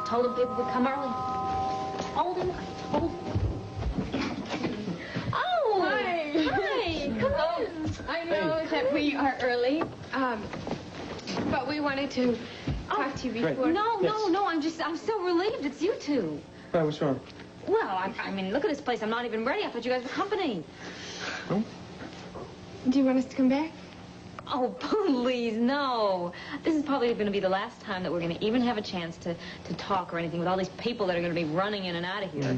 told him people would come early. Told him. Oh! Hi! Hi! Come on. I know that we are early, but we wanted to talk to you before. No, I'm so relieved it's you two. Why, what's wrong? Well, I mean, look at this place. I'm not even ready. I thought you guys were company. Oh? Do you want us to come back? Oh, please, no. This is probably going to be the last time that we're going to even have a chance to talk or anything with all these people that are going to be running in and out of here.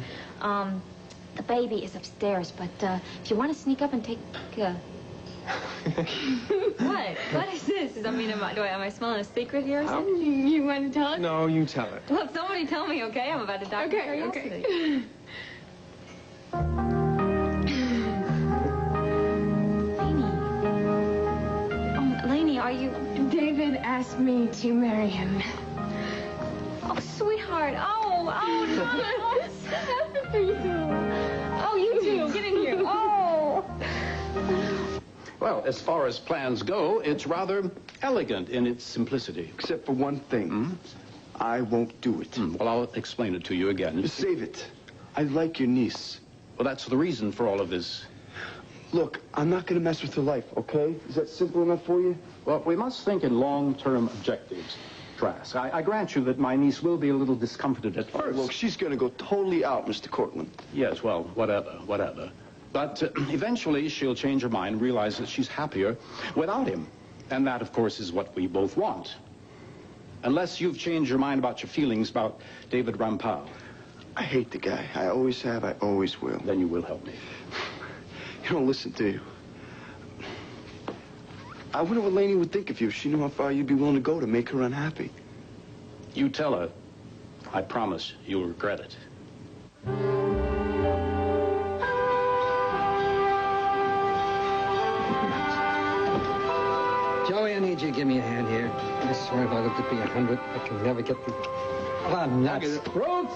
The baby is upstairs, but if you want to sneak up and take... What? What is this? Am I smelling a secret here or something? You want to tell us? No, you tell it. Well, somebody tell me, okay? I'm about to die. Okay. Lainey, are you... David asked me to marry him. Oh, sweetheart. Oh, no. Oh, so happy for you. Oh, you too. Get in here. Oh. Well, as far as plans go, it's rather elegant in its simplicity. Except for one thing. I won't do it. Well, I'll explain it to you again. Just save it. I like your niece. Well, that's the reason for all of this. Look, I'm not going to mess with her life, okay? Is that simple enough for you? Well, we must think in long-term objectives, Trask. I grant you that my niece will be a little discomforted at first. Look, she's going to go totally out, Mr. Cortland. Yes, well, whatever. But eventually she'll change her mind and realize that she's happier without him. And that, of course, is what we both want. Unless you've changed your mind about your feelings about David Rampal. I hate the guy. I always have. I always will. Then you will help me. You don't listen, do you? I wonder what Lainey would think of you if she knew how far you'd be willing to go to make her unhappy. You tell her. I promise you'll regret it. Joey, I need you to give me a hand here. I swear if I look to be 100, I can never get the... Oh, nuts. Ruth!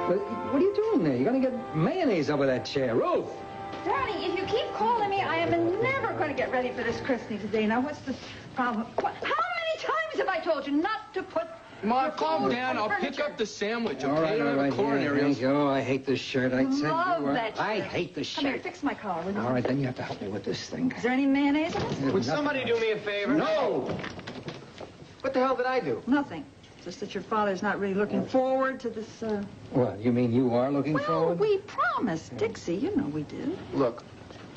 What are you doing there? You're going to get mayonnaise over that chair. Ruth! Daddy, if you keep calling me, I am never going to get ready for this christening today. Now, what's the problem? How many times have I told you not to put... Ma, calm down. I'll pick up the sandwich, okay? All right, I don't have a coronary. Thank you. Oh, I hate this shirt. I said Love you were... that shirt. I hate this shirt. Come here, fix my collar, will you? All right, then you have to help me with this thing. Is there any mayonnaise in it? Would somebody do me a favor? No! What the hell did I do? Nothing. Just that your father's not really looking forward to this, What, you mean you are looking Well, forward? we promised, Dixie. You know we did. Look,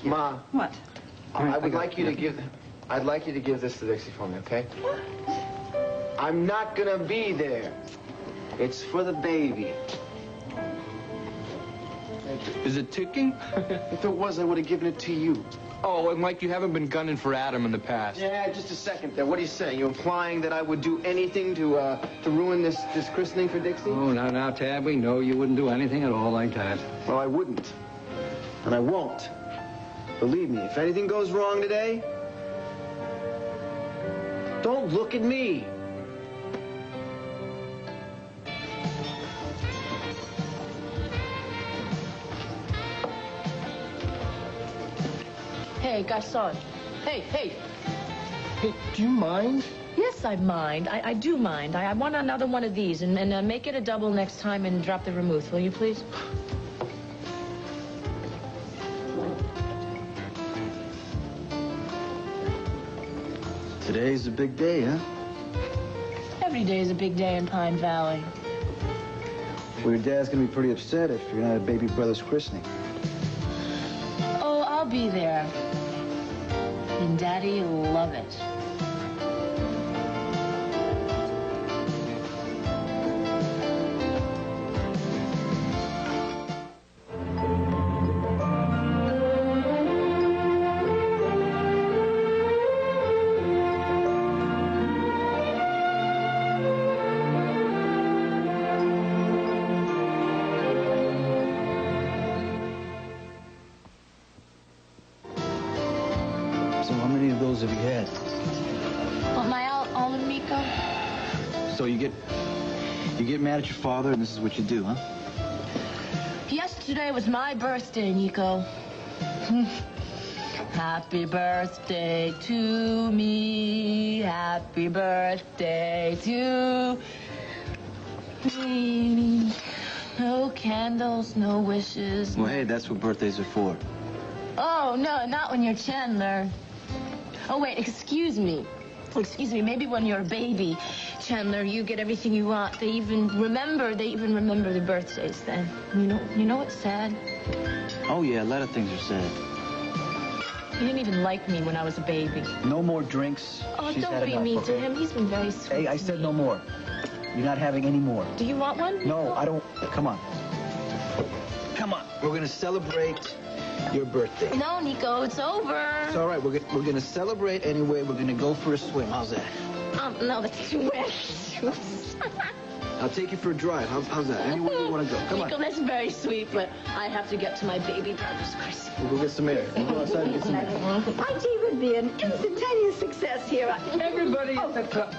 Ma, What? I'd like you to give this to Dixie for me, okay? I'm not gonna be there. It's for the baby. Is it ticking? If it was, I would have given it to you. Oh, and like you haven't been gunning for Adam in the past. Yeah, just a second there. What are you saying? You implying that I would do anything to ruin this christening for Dixie? Oh, now, Tab, we know you wouldn't do anything at all like that. Well, I wouldn't. And I won't. Believe me, if anything goes wrong today, don't look at me. Hey, garçon. Hey. Hey, do you mind? Yes, I mind. I do mind. I want another one of these, and make it a double next time and drop the vermouth, will you, please? Today's a big day, huh? Every day is a big day in Pine Valley. Well, your dad's gonna be pretty upset if you're not at baby brother's christening. Oh, I'll be there. And Daddy'll love it. So how many of those have you had? Want my almond Miko? So you get mad at your father, and this is what you do, huh? Yesterday was my birthday, Nico. Happy birthday to me. Happy birthday to... No candles, no wishes. Well, hey, that's what birthdays are for. Oh, no, not when you're Chandler. Oh, wait, excuse me. Excuse me, maybe when you're a baby, Chandler, you get everything you want. They even remember their birthdays then. You know what's sad? Oh, yeah, a lot of things are sad. He didn't even like me when I was a baby. No more drinks. Oh, She's don't had be enough, mean okay? to him. He's been very sweet. Hey, I to said me. no more. You're not having any more. Do you want one? No, I don't. Come on. Come on. We're going to celebrate your birthday. No, Nico, it's over. It's all right. We're going to celebrate anyway. We're going to go for a swim. How's that? No, that's too wet. I'll take you for a drive. How's that? Anywhere you want to go. Come Nico, on. that's very sweet, but I have to get to my baby brother's christening. We'll go get some air. We'll go outside and get some air. My tea would be an instantaneous success here. Everybody at the club.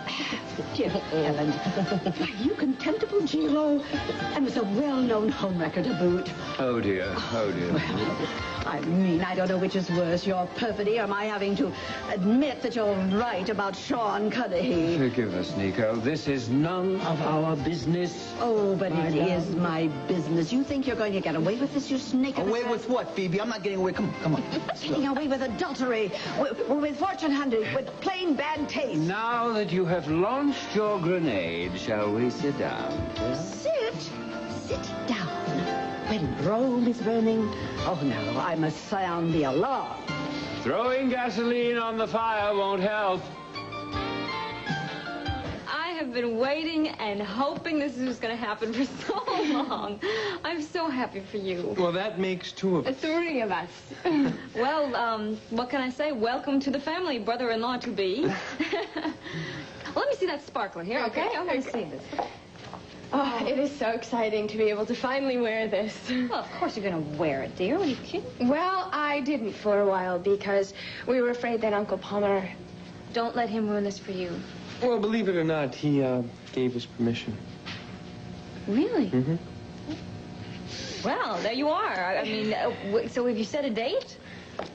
Dear heaven. Why, you contemptible Gilo. And with a well-known home record to boot. Oh, dear. Oh, dear. I mean, I don't know which is worse, your perfidy or my having to admit that you're right about Sean Cudahy. Forgive us, Nico. This is none of our business. Oh, but it is my business. You think you're going to get away with this, you snake of a Away cat? with what, Phoebe? I'm not getting away. Come on. Getting away with adultery, with fortune hunting, with plain bad taste. Now that you have launched your grenade, shall we sit down? Sit down. When Rome is burning, oh no, I must sound the alarm. Throwing gasoline on the fire won't help. I have been waiting and hoping this was going to happen for so long. I'm so happy for you. Well, that makes two of us. Three of us. Well, what can I say? Welcome to the family, brother-in-law to be. Let me see that sparkler here, okay? I want to see this. Oh, it is so exciting to be able to finally wear this. Well, of course you're going to wear it, dear. Are you kidding? Well, I didn't for a while because we were afraid that Uncle Palmer... Don't let him ruin this for you. Well, believe it or not, he gave us permission. Really? Mm-hmm. Well, there you are. I mean, so have you set a date?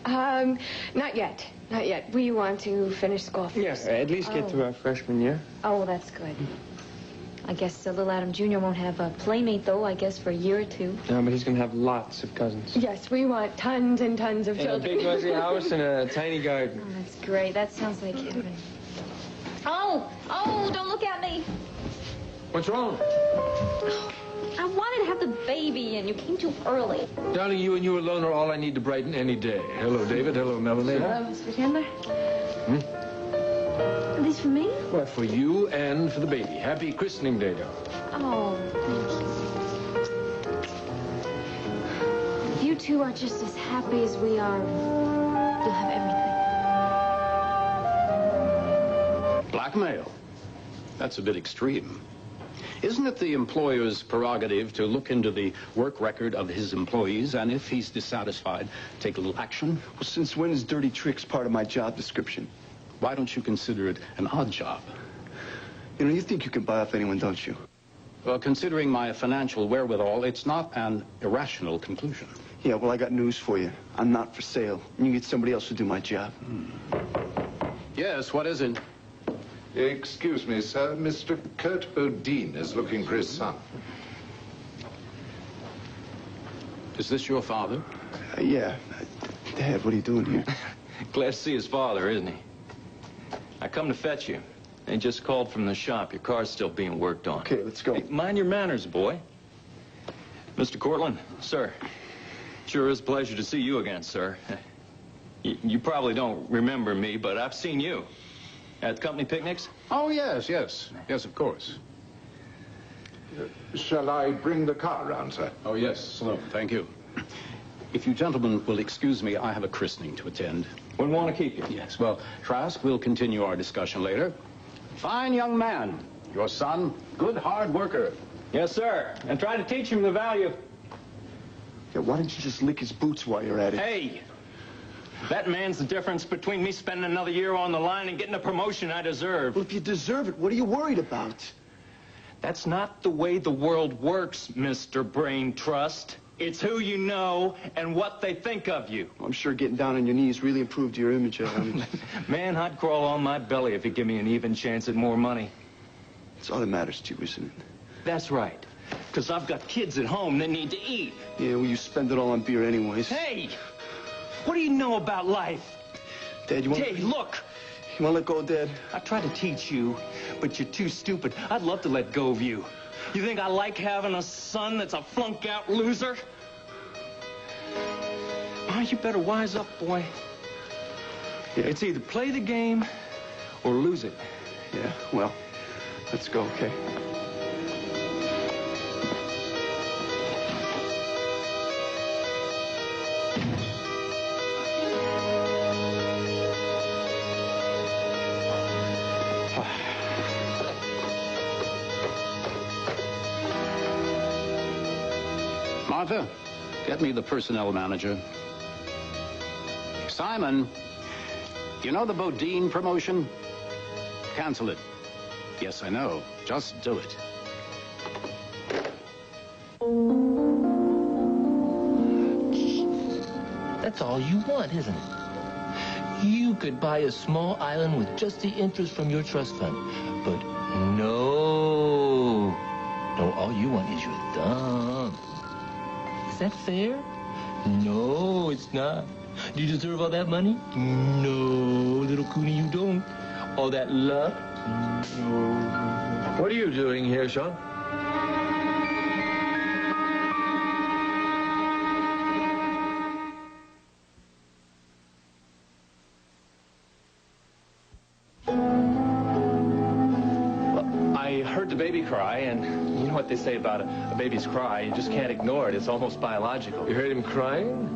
Not yet. Not yet. We want to finish school first. Yes, at least get through our freshman year. Oh, well, that's good. I guess little Adam Jr. won't have a playmate, though, I guess, for a year or two. No, but he's going to have lots of cousins. Yes, we want tons and tons of And a children. big fuzzy house and a tiny garden. Oh, that's great. That sounds like heaven. Oh, don't look at me. What's wrong? I wanted to have the baby, and you came too early. Darling, you and you alone are all I need to brighten any day. Hello, David. Hello, Melanie. Hello, Mr. Chandler. Are these for me? Well, for you and for the baby. Happy christening day, darling. Oh, thank you. If you two are just as happy as we are, you'll have everything. Blackmail? That's a bit extreme. Isn't it the employer's prerogative to look into the work record of his employees, and if he's dissatisfied, take a little action? Well, since when is dirty tricks part of my job description? Why don't you consider it an odd job? You know, you think you can buy off anyone, don't you? Well, considering my financial wherewithal, it's not an irrational conclusion. Yeah, well, I got news for you. I'm not for sale. You can get somebody else to do my job. Yes, what is it? Excuse me, sir. Mr. Kurt Odin is looking for his son. Is this your father? Yeah. Dad, what are you doing here? Glad to see his father, isn't he? I come to fetch you. They just called from the shop. Your car's still being worked on. Okay, let's go. Hey, mind your manners, boy. Mr. Cortland, sir. Sure is a pleasure to see you again, sir. You probably don't remember me, but I've seen you. At company picnics? Oh, yes. Yes, of course. Shall I bring the car around, sir? Oh, yes, Sloan, thank you. If you gentlemen will excuse me, I have a christening to attend. Wouldn't want to keep you. Yes, well, Trask, we'll continue our discussion later. Fine young man. Your son, good hard worker. Yes, sir. And try to teach him the value of... Yeah, why don't you just lick his boots while you're at it? Hey! That man's the difference between me spending another year on the line and getting the promotion I deserve. Well, if you deserve it, what are you worried about? That's not the way the world works, Mr. Brain Trust. It's who you know and what they think of you. I'm sure getting down on your knees really improved your image. Man, I'd crawl on my belly if you give me an even chance at more money. It's all that matters to you, isn't it? That's right. Because I've got kids at home that need to eat. Yeah, well, you spend it all on beer anyways. Hey! What do you know about life? Dad, you want... Hey, look! You want to let go, Dad? I try to teach you, but you're too stupid. I'd love to let go of you. You think I like having a son that's a flunk-out loser? Oh, you better wise up, boy. Yeah. It's either play the game or lose it. Yeah, well, let's go, okay? Martha, get me the personnel manager. Simon, you know the Bodine promotion? Cancel it. Yes, I know. Just do it. That's all you want, isn't it? You could buy a small island with just the interest from your trust fund. But no. No, all you want is your thumb. Is that fair? No, it's not. Do you deserve all that money? No, little Cooney, you don't. All that love? No. What are you doing here, Sean? I heard the baby cry, and you know what they say about a baby's cry. You just can't ignore it. It's almost biological. You heard him crying?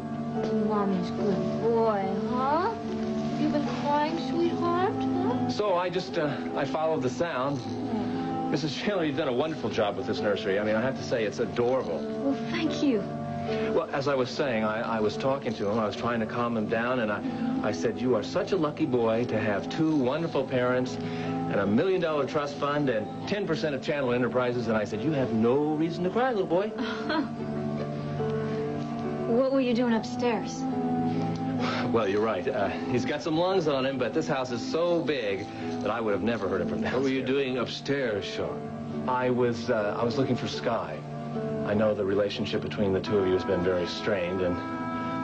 Mommy's good boy, huh? You've been crying, sweetheart, huh? So I followed the sound. Mrs. Chandler, you've done a wonderful job with this nursery. I mean, I have to say, it's adorable. Well, thank you. Well, as I was saying, I was talking to him. I was trying to calm him down, and I said, you are such a lucky boy to have two wonderful parents and $1 million trust fund and 10% of Chandler Enterprises. And I said, you have no reason to cry, little boy. What were you doing upstairs? Well, you're right. He's got some lungs on him, but this house is so big that I would have never heard him from downstairs. What were you doing upstairs, Sean? I was looking for Sky. I know the relationship between the two of you has been very strained, and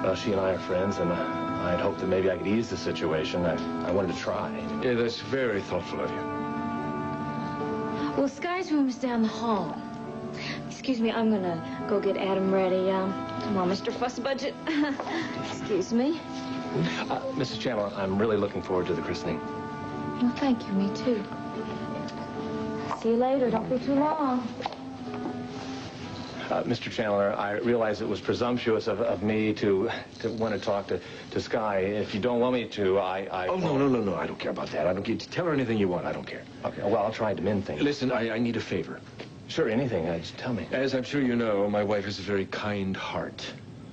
well, she and I are friends, and I'd hoped that maybe I could ease the situation. I wanted to try. Yeah, that's very thoughtful of you. Well, Sky's room is down the hall. Excuse me, I'm gonna go get Adam ready. Come on, Mr. Fuss Budget. Excuse me. Mrs. Chandler, I'm really looking forward to the christening. Well, thank you, me too. See you later. Don't be too long. Mr. Chandler, I realize it was presumptuous of me to want to talk to Sky. If you don't want me to, I... Oh, no. I don't care about that. I don't care. Tell her anything you want. I don't care. Okay, well, I'll try to mend things. Listen, I need a favor. Sure, anything. Just tell me. As I'm sure you know, my wife has a very kind heart.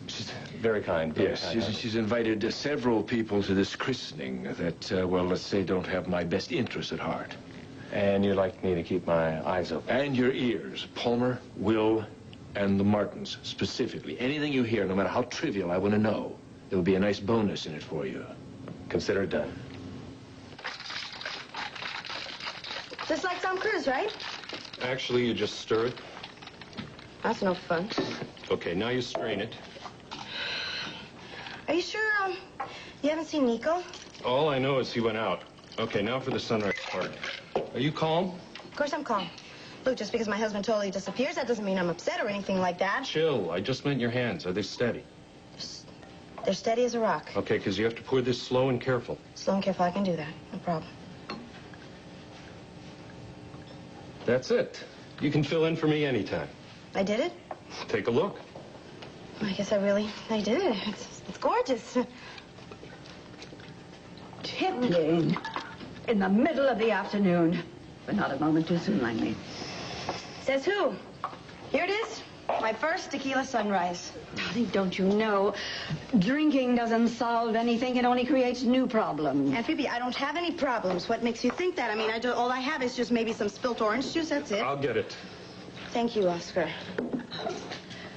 She's very kind. Yes, she's invited several people to this christening that, well, let's say don't have my best interests at heart. And you'd like me to keep my eyes open? And your ears. Palmer, Will, and the Martins, specifically. Anything you hear, no matter how trivial, I want to know. There will be a nice bonus in it for you. Consider it done. Just like Tom Cruise, right? Actually, you just stir it. That's no fun. Okay, now you strain it. Are you sure, you haven't seen Nico? All I know is he went out. Okay, now for the sunrise part. Are you calm? Of course I'm calm. Look, just because my husband totally disappears, that doesn't mean I'm upset or anything like that. Chill. I just meant your hands. Are they steady? They're steady as a rock. Okay, because you have to pour this slow and careful. Slow and careful, I can do that. No problem. That's it. You can fill in for me anytime. I did it? Take a look. I guess I did it. It's gorgeous. Tippling. In the middle of the afternoon. But not a moment too soon, Langley. Says who? Here it is. My first tequila sunrise. Darling, don't you know? Drinking doesn't solve anything. It only creates new problems. And Phoebe, I don't have any problems. What makes you think that? I mean, all I have is just maybe some spilt orange juice. That's it. I'll get it. Thank you, Oscar.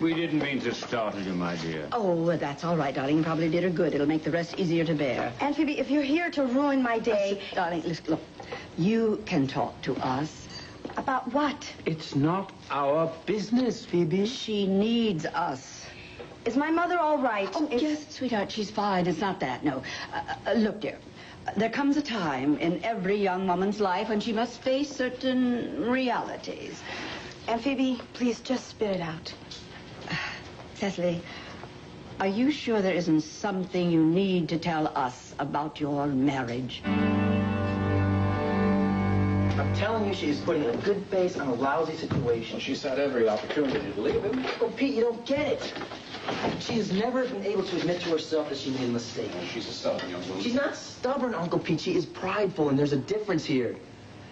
We didn't mean to startle you, my dear. Oh, that's all right, darling. Probably did her good. It'll make the rest easier to bear. And Phoebe, if you're here to ruin my day... Darling, listen, look. You can talk to us. About what? It's not our business, Phoebe. She needs us. Is my mother all right? Oh, yes, sweetheart, she's fine. It's not that, no. Look, dear, there comes a time in every young woman's life when she must face certain realities. And Phoebe, please just spit it out. Cecily, are you sure there isn't something you need to tell us about your marriage? I'm telling you, she's putting a good face on a lousy situation. She's had every opportunity to leave him. Oh, Pete, you don't get it. She has never been able to admit to herself that she made a mistake. She's a stubborn young woman. She's not stubborn, Uncle Pete. She is prideful, and there's a difference here.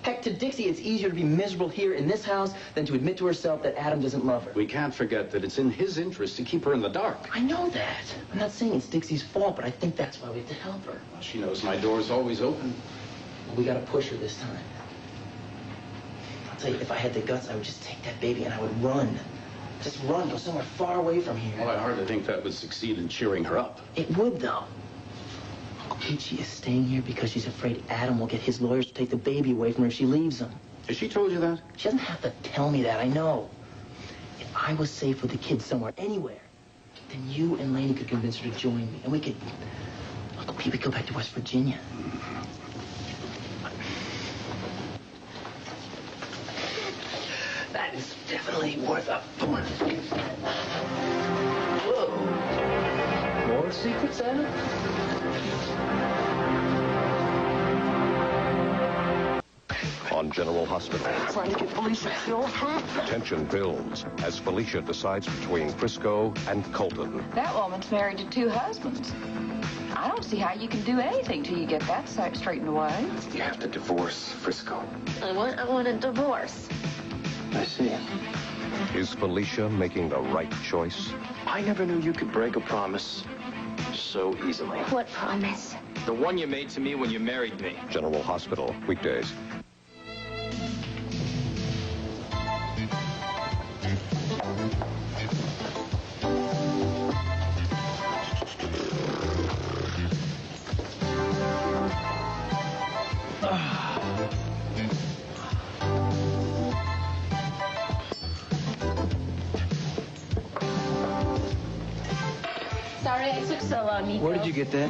Heck, to Dixie, it's easier to be miserable here in this house than to admit to herself that Adam doesn't love her. We can't forget that it's in his interest to keep her in the dark. I know that. I'm not saying it's Dixie's fault, but I think that's why we have to help her. Well, she knows my door's always open. We gotta push her this time. I'll tell you, if I had the guts, I would just take that baby and I would run. Just run, go somewhere far away from here. Well, I hardly think that would succeed in cheering her up. It would, though. Uncle Pete, she is staying here because she's afraid Adam will get his lawyers to take the baby away from her if she leaves him. Has she told you that? She doesn't have to tell me that, I know. If I was safe with the kids somewhere, anywhere, then you and Laney could convince her to join me. And we could... Uncle Pete, we'd go back to West Virginia. That is definitely worth a thorn. Whoa. More secrets, Anna? On General Hospital, Trying to get Felicia killed? tension builds as Felicia decides between Frisco and Colton. That woman's married to 2 husbands. I don't see how you can do anything till you get that straightened away. You have to divorce Frisco. I want a divorce. I see. Is Felicia making the right choice? I never knew you could break a promise so easily. What promise? The one you made to me when you married me. General Hospital, weekdays. Sorry I took so long, Nico. Where did you get that?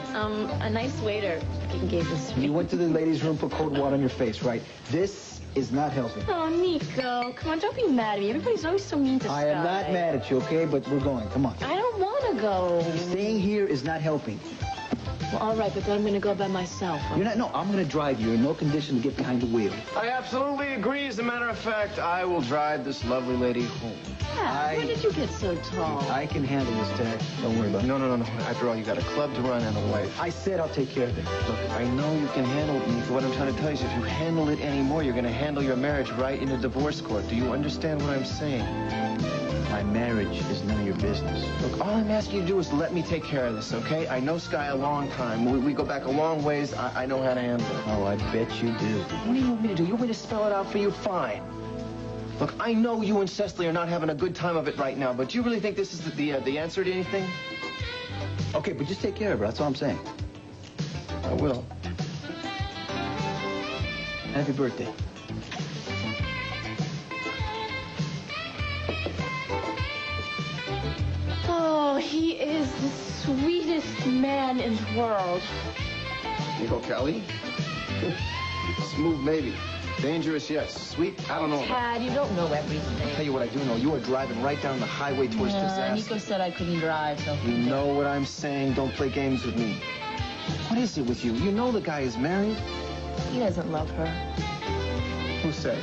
A nice waiter gave this to me. You went to the ladies' room, put cold water on your face, right? This is not helping. Oh, Nico, come on, don't be mad at me. Everybody's always so mean to Sky. I am not mad at you, okay? But we're going. Come on. I don't want to go. Staying here is not helping. Well, all right, but then I'm going to go by myself. You're not. No, I'm going to drive you. You're in no condition to get behind the wheel. I absolutely agree. As a matter of fact, I will drive this lovely lady home. Yeah, when did you get so tall? I can handle this, Dad. Don't worry about it. No. After all, you got a club to run and a wife. I said I'll take care of it. Look, I know you can handle it, Nico. What I'm trying to tell you is if you handle it anymore, you're going to handle your marriage right into divorce court. Do you understand what I'm saying? My marriage is none of your business. Look, all I'm asking you to do is let me take care of this, okay? I know Sky a long time. We go back a long ways. I know how to handle it. Oh, I bet you do. What do you want me to do? You want me to spell it out for you? Fine. Look, I know you and Cecily are not having a good time of it right now, but do you really think this is the answer to anything? Okay, but just take care of her. That's all I'm saying. I will. Happy birthday. Oh, he is the sweetest man in the world. Nico Kelly? Smooth, maybe. Dangerous, yes. Sweet, I don't know. Tad, you don't know everything. I'll tell you what I do know. You are driving right down the highway towards disaster. Nico said I couldn't drive, so... You know what I'm saying. Don't play games with me. What is it with you? You know the guy is married. He doesn't love her. Who says?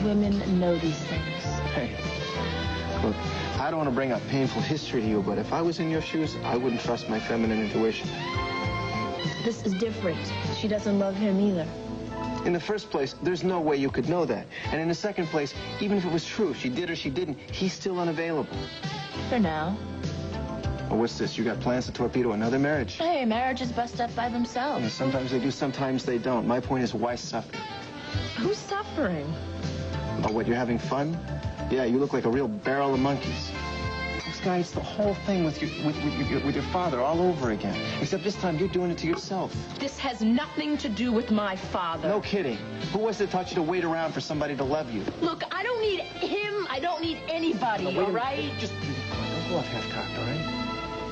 Women know these things. Hey, look, I don't want to bring up painful history to you, but if I was in your shoes, I wouldn't trust my feminine intuition. This is different. She doesn't love him either. In the first place, there's no way you could know that. And in the second place, even if it was true, she did or she didn't, he's still unavailable. For now. Well, what's this? You got plans to torpedo another marriage? Hey, marriages bust up by themselves. Yeah, sometimes they do, sometimes they don't. My point is, why suffer? Who's suffering? Oh, what, you're having fun? Yeah, you look like a real barrel of monkeys. Sky, it's the whole thing with your father all over again. Except this time you're doing it to yourself. This has nothing to do with my father. No kidding. Who was it taught you to wait around for somebody to love you? Look, I don't need him. I don't need anybody, all right? Just don't go off half-cocked, all right?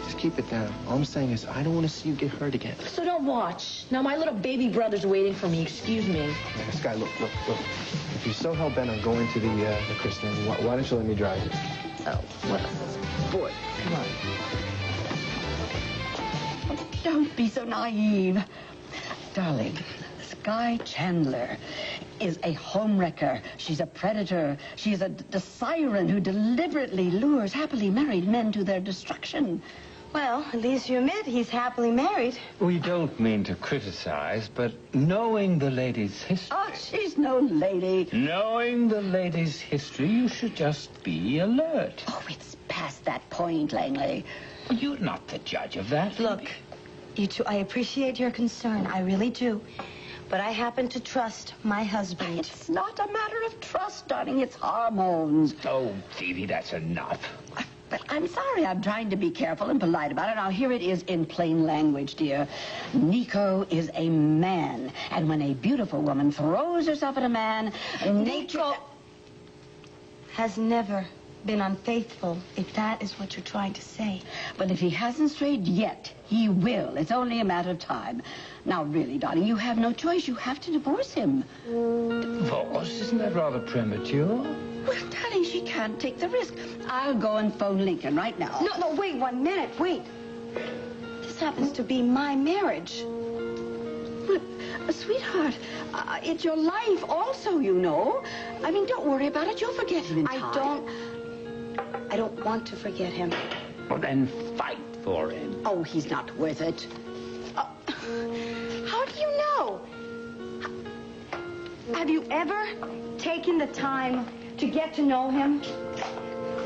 Just keep it down. All I'm saying is I don't want to see you get hurt again. So don't watch. Now, my little baby brother's waiting for me. Excuse me. Yeah, Sky, look. If you're so hell-bent on going to the christening, why don't you let me drive you? Oh, well. Boy, come on. Don't be so naive. Darling, Sky Chandler is a homewrecker. She's a predator. She's the siren who deliberately lures happily married men to their destruction. Well, at least you admit he's happily married. We don't mean to criticize, but knowing the lady's history... Oh, she's no lady. Knowing the lady's history, you should just be alert. Oh, it's past that point, Langley. You're not the judge of that. Look, you two, I appreciate your concern. I really do. But I happen to trust my husband. It's not a matter of trust, darling. It's hormones. Oh, Phoebe, that's enough. But I'm sorry. I'm trying to be careful and polite about it. Now, here it is in plain language, dear. Nico is a man. And when a beautiful woman throws herself at a man, Nico has never been unfaithful, if that is what you're trying to say. But if he hasn't strayed yet, he will. It's only a matter of time. Now, really, darling, you have no choice. You have to divorce him. Divorce? Isn't that rather premature? Well, darling, she can't take the risk. I'll go and phone Lincoln right now. No, wait 1 minute, wait. This happens to be my marriage. But, sweetheart, it's your life also, you know. I mean, don't worry about it. You'll forget him in time. I don't want to forget him. Well, then fight for him. Oh, he's not worth it. How do you know? Have you ever taken the time to get to know him?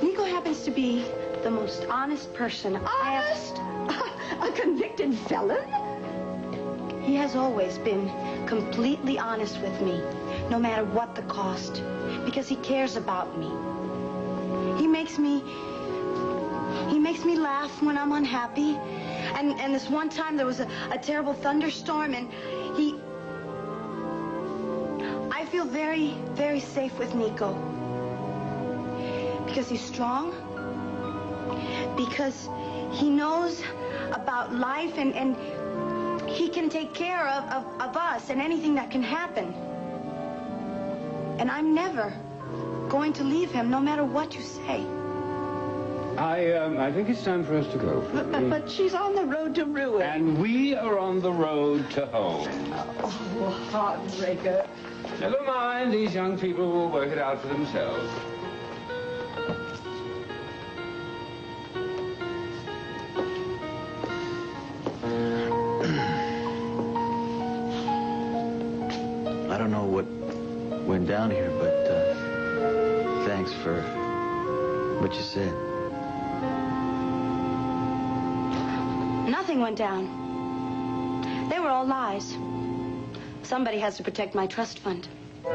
Nico happens to be the most honest person I Honest? A convicted felon? He has always been completely honest with me, no matter what the cost, because he cares about me. He makes me laugh when I'm unhappy. And this one time there was a terrible thunderstorm, and I feel very, very safe with Nico. Because he's strong. Because he knows about life, and he can take care of us and anything that can happen. And I'm never going to leave him, no matter what you say. I think it's time for us to go. But she's on the road to ruin. And we are on the road to home. Oh, heartbreaker. Never mind, these young people will work it out for themselves. I don't know what went down here, but thanks for what you said. Nothing went down. They were all lies. Somebody has to protect my trust fund. Oh,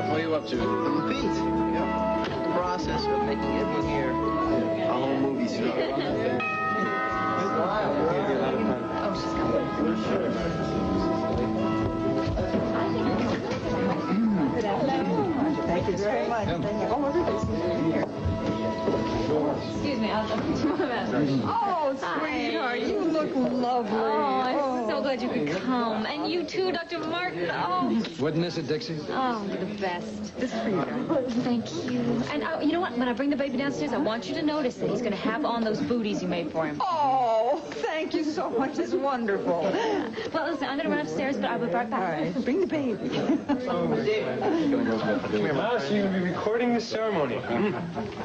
what are you up to? Pete. Yep. The process of making everyone here a whole movie star. Oh, she's coming. Thank you very much. Excuse me, I'll put your mom out. Oh, sweetheart, you look lovely. Oh, I'm so glad you could come. And you too, Dr. Martin. Oh, Wouldn't miss it, Dixie. oh, you're the best. This is for you. Thank you. And you know what? When I bring the baby downstairs, I want you to notice that he's going to have on those booties you made for him. Oh, thank you so much. It's wonderful. Well, listen, I'm going to run upstairs, but I'll be right back. All right, bring the baby. Come here, Mouse. You're going to be recording the ceremony.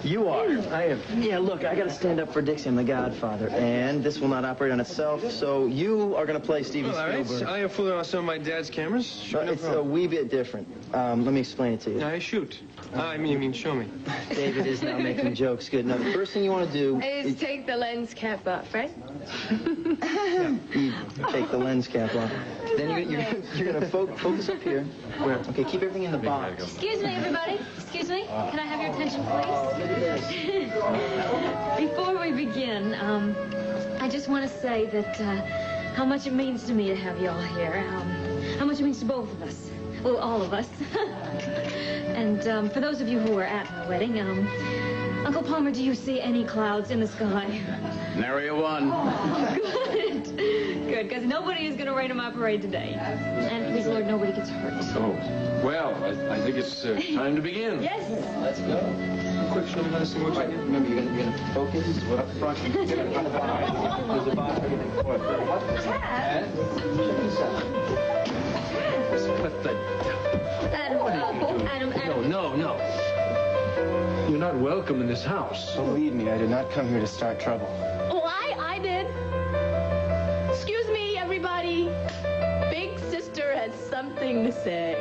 You are. I am. Yeah, look, I got to stand up for Dixie. I'm the godfather, and this will not operate on itself. So you are going to play Steven Spielberg. I am fooling on some of my dad's cameras. Sure, no it's a wee bit different. Let me explain it to you. I shoot. I mean, show me. David is now making jokes. Good. Now, the first thing you want to do Is take the lens cap off, right? you take the lens cap off. Then you're gonna focus up here. Where? Okay, keep everything in the box. Excuse me, everybody. Excuse me. Can I have your attention, please? Before we begin, I just want to say that how much it means to me to have you all here. How much it means to both of us. Well, all of us. And for those of you who were at my wedding, Uncle Palmer, do you see any clouds in the sky? Nary a one. Oh, good. Good, because nobody is going to rain on my parade today. And please, Lord, nobody gets hurt. Oh, well, I think it's time to begin. Yes. Let's go. Quick, show me how to see what you did. Remember, you're gonna focus up front. You're gonna front the box. There's a box, everything. What? What the... Adam. No. You're not welcome in this house. Believe me, I did not come here to start trouble. Oh, I did. Excuse me, everybody. Big sister has something to say.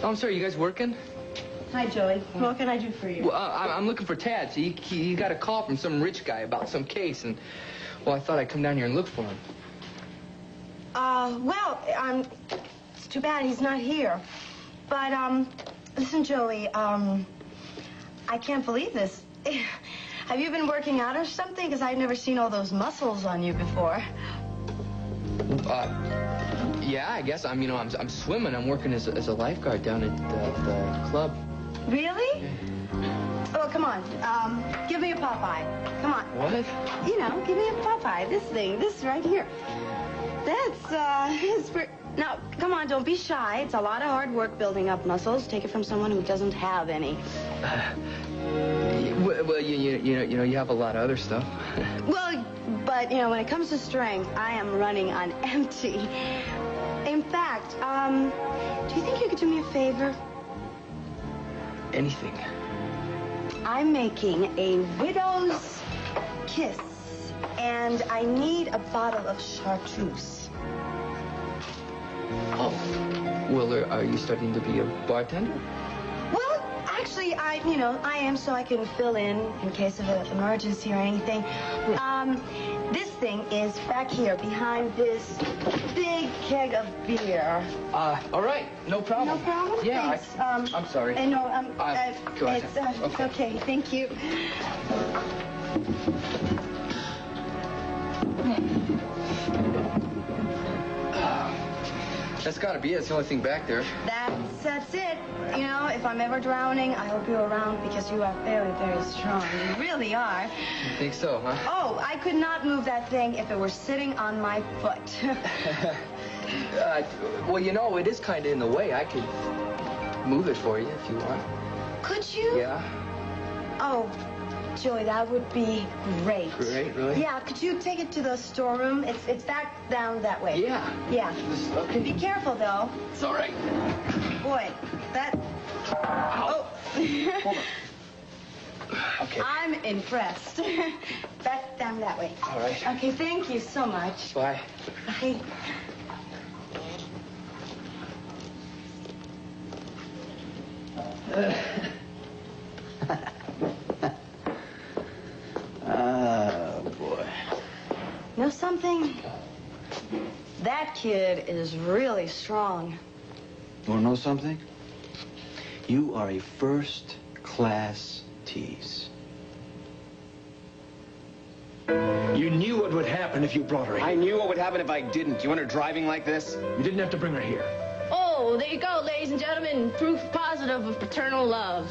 Oh, I'm sorry, you guys working? Hi, Joey. What can I do for you? Well, I'm looking for Tad. See, he got a call from some rich guy about some case, and, well, I thought I'd come down here and look for him. It's too bad he's not here. But, listen, Joey, I can't believe this. Have you been working out or something? Because I've never seen all those muscles on you before. Yeah, I guess. I'm swimming. I'm working as a lifeguard down at the club. Really? Oh, come on. Give me a Popeye. Come on. What? You know, give me a Popeye. This right here. That's, now, come on, don't be shy. It's a lot of hard work building up muscles. Take it from someone who doesn't have any. Well, you have a lot of other stuff. Well, but, when it comes to strength, I am running on empty. In fact, do you think you could do me a favor? Anything. I'm making a widow's kiss, and I need a bottle of chartreuse. Oh. Well, are you starting to be a bartender? Well, actually, I am, so I can fill in case of an emergency or anything. This thing is back here behind this big keg of beer. All right. No problem. No problem? Yeah, Thanks. I'm sorry. No, go ahead. it's okay. Thank you. That's gotta be it. It's the only thing back there. That's it. If I'm ever drowning, I hope you're around because you are very, very strong. You really are. You think so, huh? Oh, I could not move that thing if it were sitting on my foot. Well, it is kind of in the way. I could move it for you if you want. Could you? Yeah. Oh, Joey, that would be great. Great, really? Yeah, could you take it to the storeroom? It's back down that way. Yeah. Yeah. Okay. Be careful, though. It's all right. Boy, that... Ow. Oh. Hold on. Okay. I'm impressed. Back down that way. All right. Okay, thank you so much. Bye. Bye. Oh, boy. Know something? That kid is really strong. You want to know something? You are a first-class tease. You knew what would happen if you brought her here. I knew what would happen if I didn't. You want her driving like this? You didn't have to bring her here. Oh, there you go, ladies and gentlemen. Proof positive of paternal love.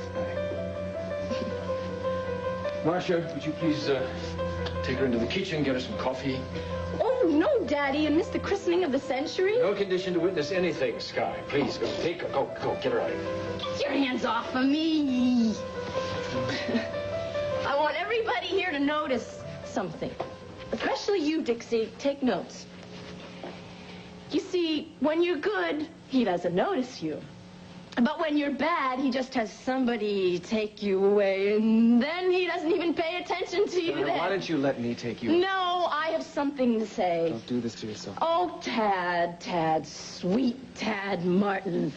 Marcia, would you please take her into the kitchen, get her some coffee? Oh, no, Daddy. And the christening of the century? No condition to witness anything, Sky. Please, go. Take her. Go. Get her out of here. Get your hands off of me. I want everybody here to notice something. Especially you, Dixie. Take notes. You see, when you're good, he doesn't notice you. But when you're bad, he just has somebody take you away, and then he doesn't even pay attention to you then. Why don't you let me take you? No, I have something to say. Don't do this to yourself. Oh, Tad, sweet Tad Martin.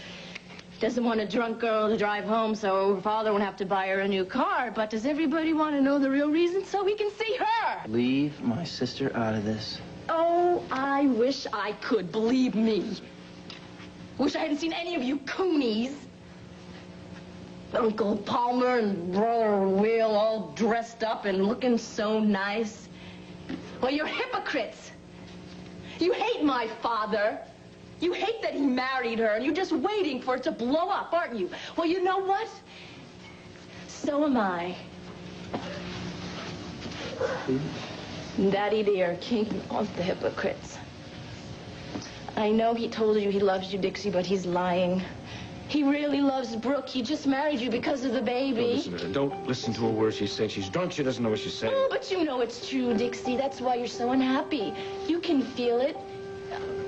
Doesn't want a drunk girl to drive home so her father won't have to buy her a new car. But does everybody want to know the real reason so we can see her? Leave my sister out of this. Oh, I wish I could, believe me. Wish I hadn't seen any of you coonies. Uncle Palmer and Brother Will all dressed up and looking so nice. Well, you're hypocrites. You hate my father. You hate that he married her, and you're just waiting for it to blow up, aren't you? Well, you know what? So am I. Daddy dear, king of the hypocrites. I know he told you he loves you, Dixie, but he's lying. He really loves Brooke. He just married you because of the baby. Don't listen to a word she's saying. She's drunk. She doesn't know what she's saying. Oh, but you know it's true, Dixie. That's why you're so unhappy. You can feel it.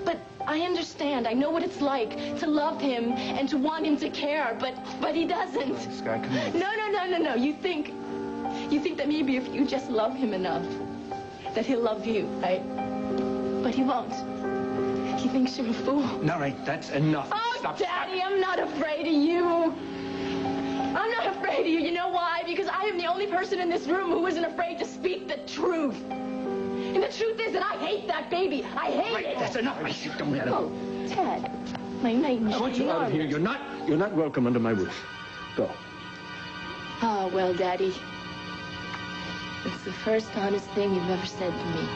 But I understand. I know what it's like to love him and to want him to care, but he doesn't. Sky, come on. No. You think that maybe if you just love him enough, that he'll love you, right? But he won't. He thinks you're a fool. All right, that's enough. Oh, Stop. Daddy, I'm not afraid of you. I'm not afraid of you. You know why? Because I am the only person in this room who isn't afraid to speak the truth. And the truth is that I hate that baby. I hate it. That's enough. I said, don't let him. Oh, Ted, my name is I want you out of here. You're not welcome under my roof. Go. Oh, well, Daddy. It's the first honest thing you've ever said to me.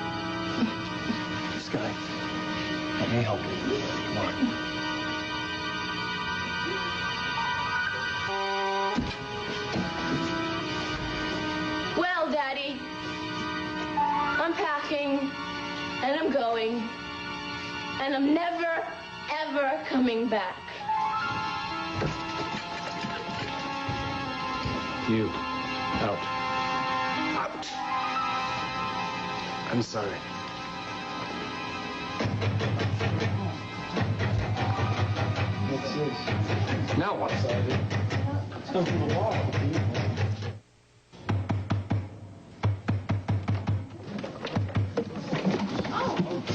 Sky, let me help you. Come on. Well, Daddy, I'm packing, and I'm going, and I'm never, ever coming back. You. Out. I'm sorry. What's this? Now what? It's come from the wall.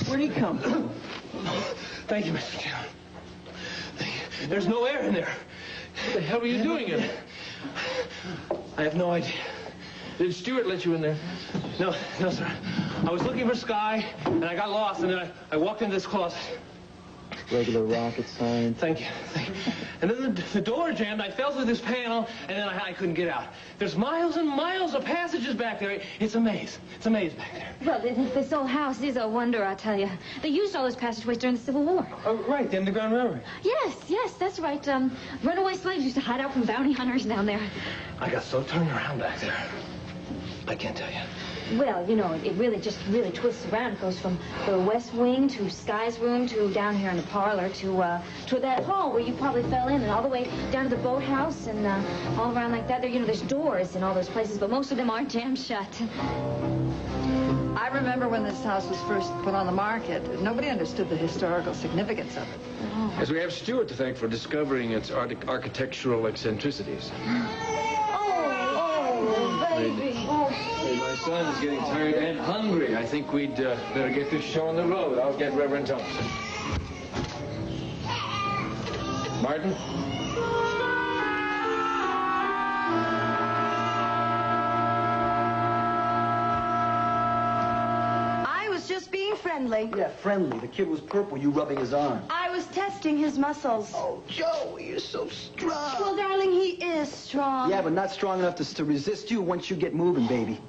Where'd he come? Thank you, Mr. Taylor. There's no air in there. What the hell were you doing in there? I have no idea. Did Stuart let you in there? No, sir. I was looking for Sky, and I got lost, and then I walked into this closet. Regular rocket science. Thank you. And then the door jammed, I fell through this panel, and then I couldn't get out. There's miles and miles of passages back there. It's a maze. It's a maze back there. Well, this old house is a wonder, I tell you. They used all those passageways during the Civil War. Oh, right, the Underground Railroad. Yes, that's right. Runaway slaves used to hide out from bounty hunters down there. I got so turned around back there. I can't tell you. Well, you know, it really twists around. It goes from the west wing to Sky's room to down here in the parlor to that hall where you probably fell in, and all the way down to the boathouse and all around like that. There, there's doors in all those places, but most of them aren't jammed shut. I remember when this house was first put on the market. Nobody understood the historical significance of it. As we have Stuart to thank for discovering its architectural eccentricities. Oh, baby. My son's getting tired and hungry. I think we'd better get this show on the road. I'll get Reverend Thompson. Martin? I was just being friendly. Yeah, friendly. The kid was purple, you rubbing his arm. I was testing his muscles. Oh, Joe, you're so strong. Well, darling, he is strong. Yeah, but not strong enough to resist you once you get moving, baby.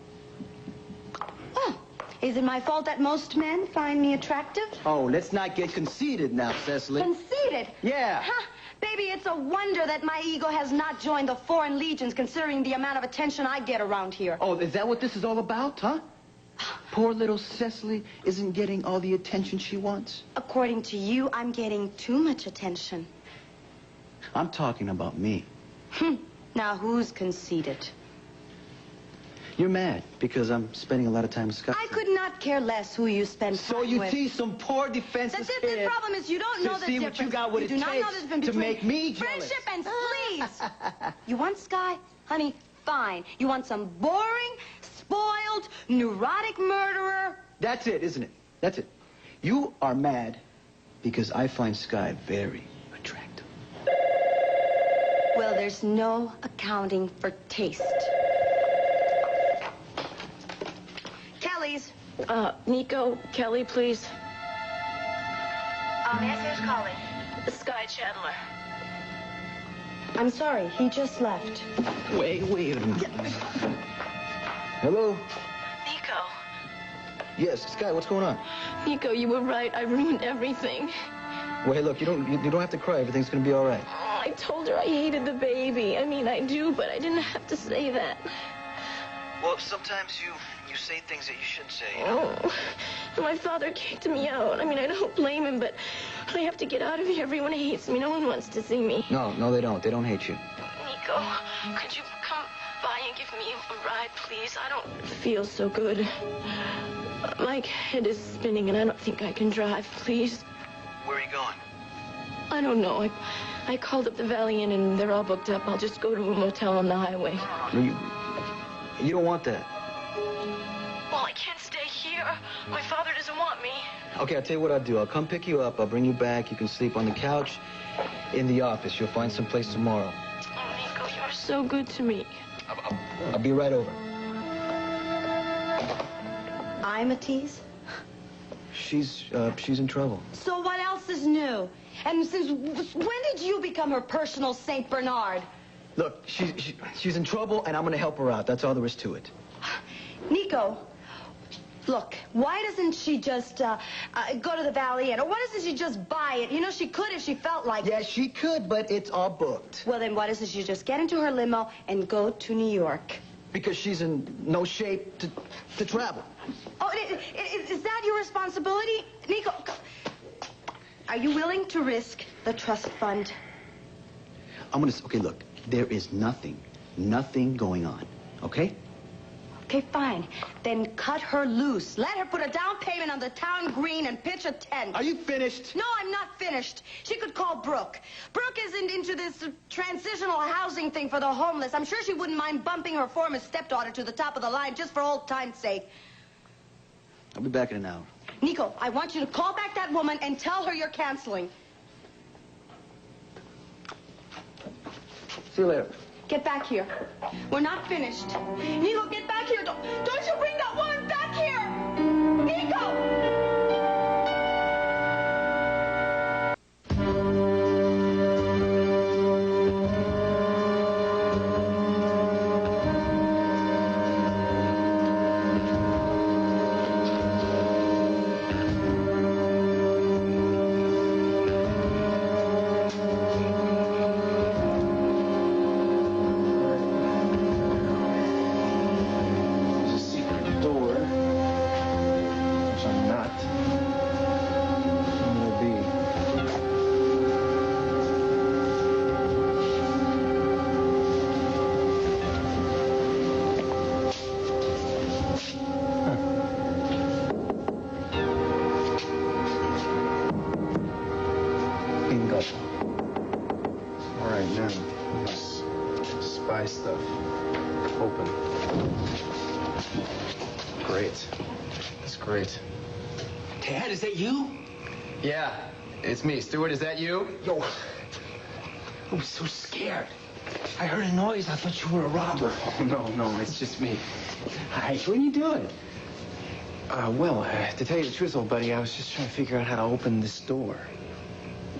Well, is it my fault that most men find me attractive? Oh, let's not get conceited now, Cecily. Conceited? Yeah. Huh. Baby, it's a wonder that my ego has not joined the foreign legions, considering the amount of attention I get around here. Oh, is that what this is all about, huh? Poor little Cecily isn't getting all the attention she wants. According to you, I'm getting too much attention. I'm talking about me. Now, who's conceited? You're mad because I'm spending a lot of time with Scott. I could not care less who you spend time with. So you tease some poor defenseless kid. The problem is you don't know to the see difference. what you got, what you it do not know takes the difference to between make me jealous. friendship and sleaze. You want Sky? Honey, fine. You want some boring, spoiled, neurotic murderer? That's it, isn't it? That's it. You are mad because I find Sky very attractive. Well, there's no accounting for taste. Kelly's. Nico, Kelly, please. May I say who's calling? Sky Chandler. I'm sorry, he just left. Wait a minute. Hello? Nico. Yes, Sky, what's going on? Nico, you were right. I ruined everything. Well, hey, look, you don't have to cry. Everything's gonna be all right. Oh, I told her I hated the baby. I mean, I do, but I didn't have to say that. Well, sometimes you say things that you shouldn't say, you know? Oh, my father kicked me out. I mean, I don't blame him, but I have to get out of here. Everyone hates me. No one wants to see me. No, they don't. They don't hate you. Nico, could you come by and give me a ride, please? I don't feel so good. My head is spinning, and I don't think I can drive. Please. Where are you going? I don't know. I called up the Valley Inn, and they're all booked up. I'll just go to a motel on the highway. You don't want that. Well, I can't stay here. My father doesn't want me. Okay, I'll tell you what I'll do. I'll come pick you up. I'll bring you back. You can sleep on the couch in the office. You'll find some place tomorrow. Oh, Nico, you're so good to me. I'll be right over. I'm a tease? She's in trouble. So what else is new? And since when did you become her personal Saint Bernard? Look, she's in trouble, and I'm going to help her out. That's all there is to it. Nico, look, why doesn't she just go to the Valley Inn? Or why doesn't she just buy it? You know, she could if she felt like it. Yeah, she could, but it's all booked. Well, then why doesn't she just get into her limo and go to New York? Because she's in no shape to travel. Oh, is that your responsibility? Nico, are you willing to risk the trust fund? Okay, look, there is nothing going on, okay? Okay, fine. Then cut her loose. Let her put a down payment on the town green and pitch a tent. Are you finished? No, I'm not finished. She could call Brooke. Brooke isn't into this transitional housing thing for the homeless. I'm sure she wouldn't mind bumping her former stepdaughter to the top of the line just for old time's sake. I'll be back in an hour. Nico, I want you to call back that woman and tell her you're canceling. See you later. Get back here. We're not finished. Nico, get back here. Don't you bring that woman back here! Nico! Stuff. Open. Great. That's great. Dad, is that you? Yeah, it's me. Stuart, is that you? Yo, I was so scared. I heard a noise. I thought you were a robber. Oh, no, it's just me. Hi, what are you doing? To tell you the truth, old buddy, I was just trying to figure out how to open this door.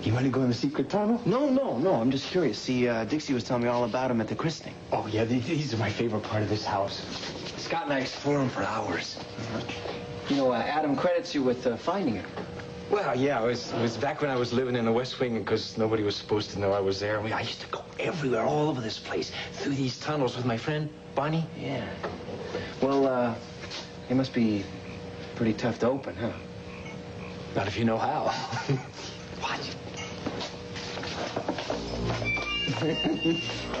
You want to go in the secret tunnel? No, I'm just curious. See, Dixie was telling me all about him at the christening. Oh, yeah, these are my favorite part of this house. Scott and I explore them for hours. You know, Adam credits you with finding her. Well, yeah, it was back when I was living in the West Wing because nobody was supposed to know I was there. I used to go everywhere, all over this place, through these tunnels with my friend, Bonnie. Yeah. Well, it must be pretty tough to open, huh? Not if you know how. Watch.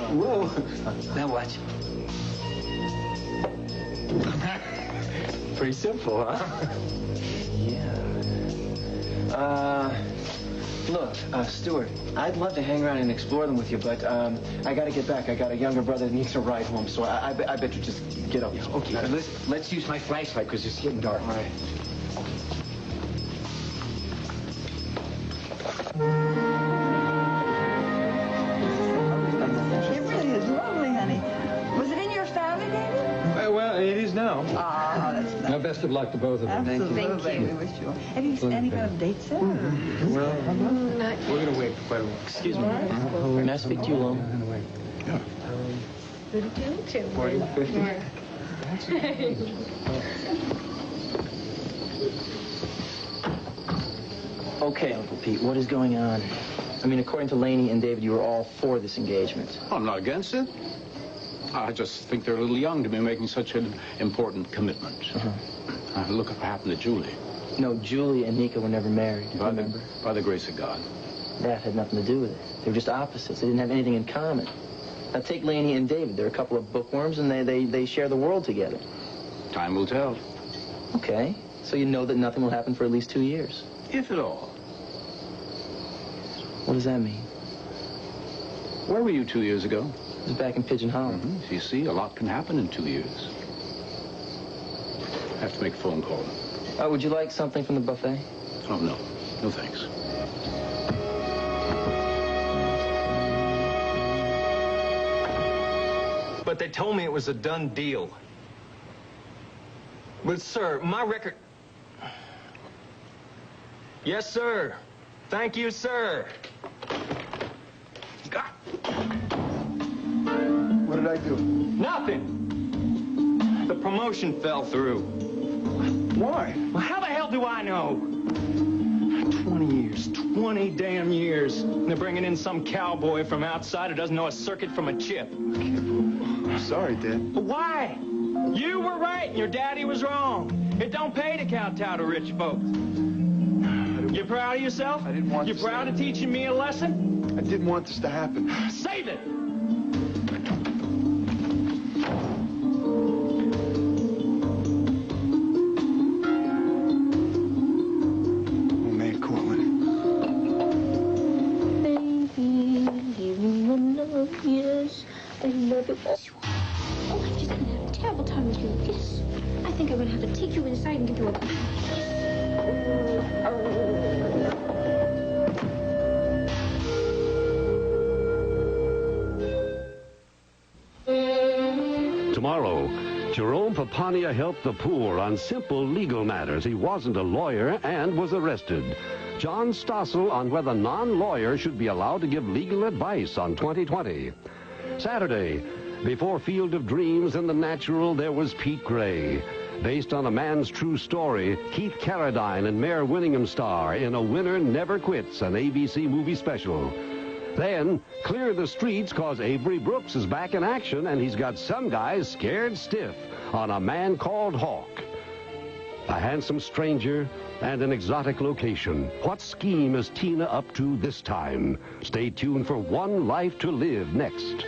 Whoa. Now watch. Pretty simple, huh? Look, Stuart, I'd love to hang around and explore them with you, but I gotta get back. I got a younger brother that needs a ride home, so I bet you just get up. Okay, let's use my flashlight because it's getting dark. All right. It really is lovely, honey. Was it in your family, David? Well, it is now. Ah, that's nice. Now, best of luck to both of them. Absolutely. We wish you all. Have you any kind of date set? Well, we're going to wait for quite a while. Excuse me. May I speak to you alone? We're going to wait. Yeah. 32? 40, 50? Okay, Uncle Pete, what is going on? I mean, according to Laney and David, you were all for this engagement. I'm not against it. I just think they're a little young to be making such an important commitment. Look what happened to Julie. No, Julie and Nika were never married, remember? By the grace of God. That had nothing to do with it. They were just opposites. They didn't have anything in common. Now, take Laney and David. They're a couple of bookworms, and they share the world together. Time will tell. Okay, so you know that nothing will happen for at least 2 years. If at all. What does that mean? Where were you 2 years ago? I was back in Pigeon Hollow. You see, a lot can happen in 2 years. I have to make a phone call. Would you like something from the buffet? Oh, no. No, thanks. But they told me it was a done deal. But, sir, my record... Yes, sir. Thank you, sir. What did I do? Nothing. The promotion fell through. Why? Well, how the hell do I know? 20 years. 20 damn years. And they're bringing in some cowboy from outside who doesn't know a circuit from a chip. I'm sorry, Dad. But why? You were right and your daddy was wrong. It don't pay to kowtow to rich folks. You proud of yourself? I didn't want You proud of teaching me a lesson? I didn't want this to happen. Save it! Yes, I love you. Oh, I'm just gonna have a terrible time with you. Yes. I think I'm gonna have to take you inside and give you a bath. Tomorrow, Jerome Papania helped the poor on simple legal matters. He wasn't a lawyer and was arrested. John Stossel on whether non-lawyers should be allowed to give legal advice on 2020. Saturday, before Field of Dreams and the Natural, there was Pete Gray. Based on a man's true story, Keith Carradine and Mayor Winningham star in A Winner Never Quits, an ABC movie special. Then, clear the streets cause Avery Brooks is back in action and he's got some guys scared stiff on A Man Called Hawk. A handsome stranger and an exotic location. What scheme is Tina up to this time? Stay tuned for One Life to Live next.